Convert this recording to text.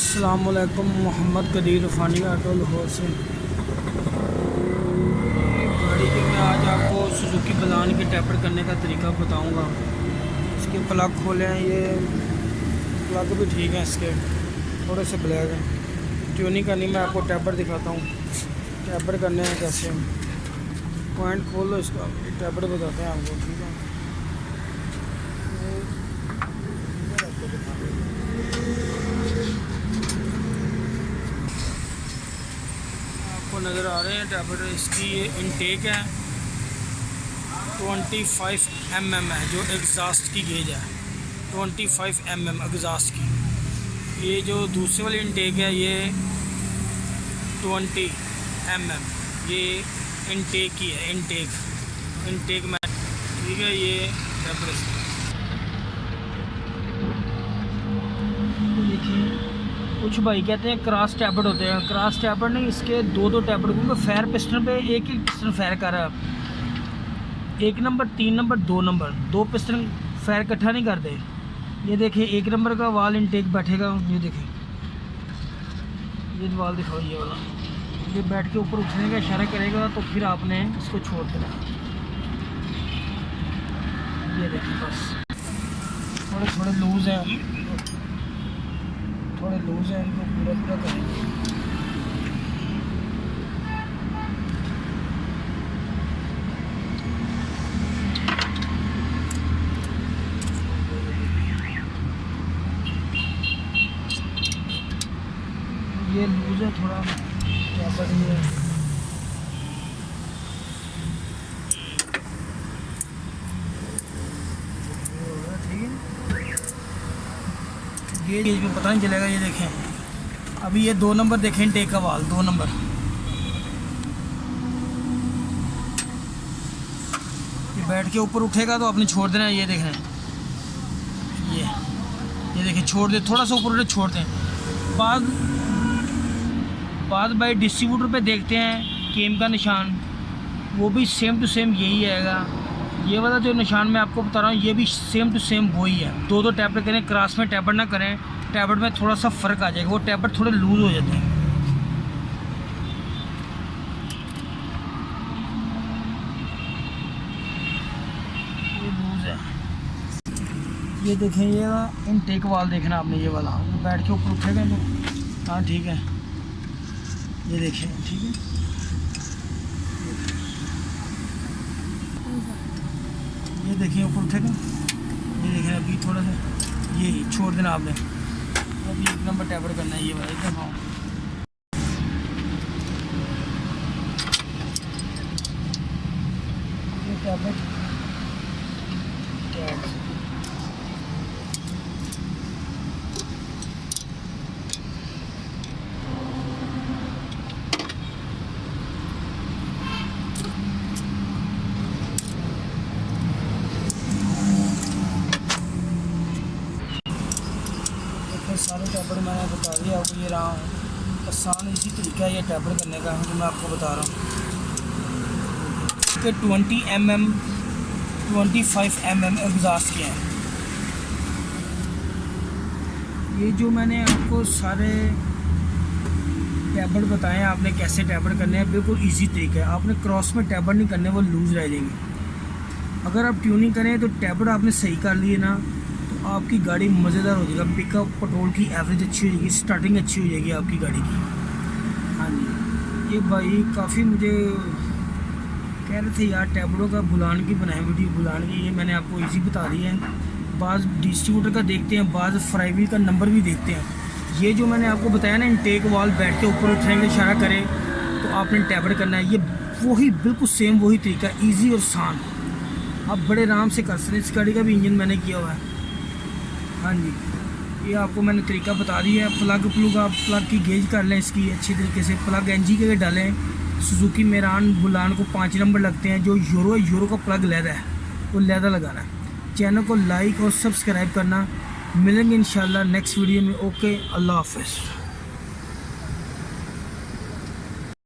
अस्सलामुअलैकुम। मोहम्मद कदीर फ़ानी ऑटो लाहौर से। गाड़ी के मैं आज आपको सुजुकी बलान के टैपर करने का तरीका बताऊंगा। इसके प्लग खोले हैं, ये प्लग भी ठीक है, इसके थोड़े से ब्लैक हैं। ट्यूनिंग करनी मैं आपको टैपर दिखाता हूँ, टैपर करने हैं कैसे। पॉइंट खोल लो इसका, टैपर बताते हैं आपको, ठीक है। आपको नज़र आ रहे हैं टैपर, इसकी ये इनटेक है 25 mm है, जो एग्जॉस्ट की गेज है 25 mm एग्जॉस्ट की। ये जो दूसरी वाली इनटेक है ये 20 mm, ये इनटेक की है, इनटेक में, ठीक है। ये टैपर देखिए, कुछ भाई कहते हैं क्रॉस टैपर्ड होते हैं, क्रॉस टैपर्ड नहीं, इसके दो टैपर्ड, क्योंकि फायर पिस्टन पे एक ही पिस्टन फायर कर रहा है। 1 number 3 number 2 number, 2 piston fire इकट्ठा नहीं करते। ये देखिए 1 नंबर का वाल इनटेक बैठेगा, ये देखिए, ये वाल दिखाओ, ये वाला, ये बैठ के ऊपर उठने का इशारा करेगा तो फिर आपने इसको छोड़ देना। ये देखिए, बस थोड़े लूज़ हैं, थोड़े लूज़ हैं, इनको पूरा करेंगे। ये लूज़ है थोड़ा, क्या बढ़िया है। गेज में पता नहीं चलेगा। ये देखें, अभी ये 2 नंबर देखें, इनटेक का वाल 2 नंबर, ये बैठ के ऊपर उठेगा तो आपने छोड़ देना। ये देखें, ये देखें, छोड़ दे, थोड़ा सा ऊपर उठे छोड़ दें। बाद भाई डिस्ट्रीब्यूटर पे देखते हैं केम का निशान, वो भी सेम टू सेम यही आएगा। ये वाला जो निशान मैं आपको बता रहा हूँ, ये भी सेम टू सेम वही है। 2 टैपर करें, क्रॉस में टैपर ना करें, टैपर में थोड़ा सा फ़र्क आ जाएगा, वो टैपर थोड़े लूज़ हो जाते हैं। ये लूज़ है, ये देखें, ये इनटेक वाल देखना आपने, ये वाला बैठ के ऊपर उठेगा तो हाँ ठीक है। ये देखें, ठीक है, ये देखिए ऊपर उठेगा, ये देखें। अभी थोड़ा सा ये छोड़ देना आपने, अभी 1 नंबर टैपर करना है, ये वाला एकदम। हाँ, ये टैपर सारे टैपर मैंने बता दिया आपको। ये रहा आसान इसी तरीका है ये टैपर करने का, जो मैं आपको बता रहा हूँ। इसके 20 mm 25 mm एग्जॉस्ट के हैं। ये जो मैंने आपको सारे टैपर बताए हैं, आपने कैसे टैपर करने हैं, बिल्कुल इजी तरीका है। आपने क्रॉस में टैपर नहीं करने, वो लूज़ रह जाएंगे। अगर आप ट्यूनिंग करें तो टैपर आपने सही कर लिए ना, आपकी गाड़ी मज़ेदार हो जाएगा। पिकअप, पेट्रोल की एवरेज अच्छी हो जाएगी, स्टार्टिंग अच्छी हो जाएगी आपकी गाड़ी की। हाँ जी, ये भाई काफ़ी मुझे कह रहे थे यार टैबरों का बुलान की बनाई वीडियो, बुलान की, ये मैंने आपको इजी बता दी है। बाज़ डिस्ट्रीब्यूटर का देखते हैं, बाज़ फ्राईवील का नंबर भी देखते हैं। ये जो मैंने आपको बताया ना, इनटेक वाल बैठ के ऊपर उठने का इशारा करे तो आपने टैबर करना है। ये वही बिल्कुल सेम वही तरीका, ईजी और आसान, आप बड़े आराम से कर सकते हैं। इस गाड़ी का भी इंजन मैंने किया हुआ है। हाँ जी, ये आपको मैंने तरीका बता दिया है। आप प्लग की गेज कर लें इसकी अच्छी तरीके से। प्लग एनजी के डालें। सुजुकी मेरान बुलान को 5 नंबर लगते हैं। जो यूरो का प्लग लैदा है, वो लैदा लगाना है। चैनल को लाइक और सब्सक्राइब करना। मिलेंगे इंशाल्लाह नेक्स्ट वीडियो में। ओके, अल्लाह हाफ़िज़।